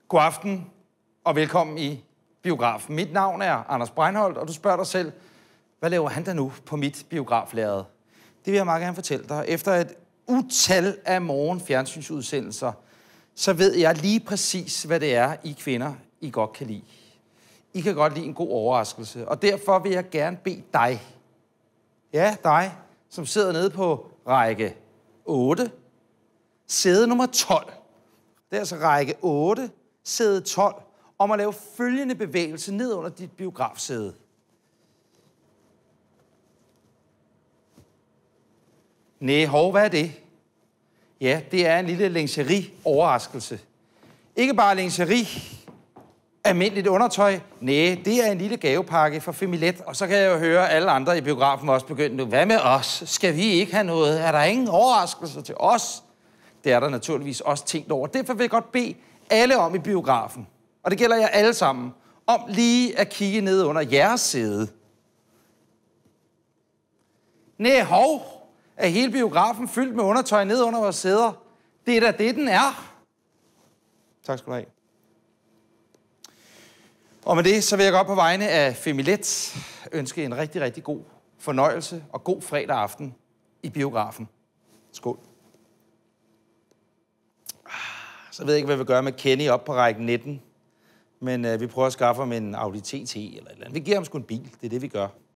God aften og velkommen i biografen. Mit navn er Anders Breinholt, og du spørger dig selv, hvad laver han der nu på mit biograflærred? Det vil jeg meget gerne fortælle dig. Efter et utal af morgenfjernsynsudsendelser, så ved jeg lige præcis, hvad det er, I kvinder, I godt kan lide. I kan godt lide en god overraskelse, og derfor vil jeg gerne bede dig, ja dig, som sidder nede på række 8, sæde nummer 12. Det er altså række 8, sæde 12, om at lave følgende bevægelse ned under dit biografsæde. Næh, hvad er det? Ja, det er en lille lingerie-overraskelse. Ikke bare lingerie, almindeligt undertøj. Næh, det er en lille gavepakke fra Femilet. Og så kan jeg jo høre alle andre i biografen også begynde nu. Hvad med os? Skal vi ikke have noget? Er der ingen overraskelser til os? Det er der naturligvis også tænkt over. Derfor vil jeg godt bede alle om i biografen, og det gælder jer alle sammen, om lige at kigge ned under jeres sæde. Næh, er hele biografen fyldt med undertøj ned under vores sæder? Det er da det, den er. Tak skal du have. Og med det, så vil jeg godt på vegne af Femilet ønske en rigtig, rigtig god fornøjelse og god fredag aften i biografen. Skål. Så ved jeg ikke, hvad vi gør med Kenny op på række 19. Men vi prøver at skaffe ham en Audi TT eller et eller andet. Vi giver ham sgu en bil. Det er det, vi gør.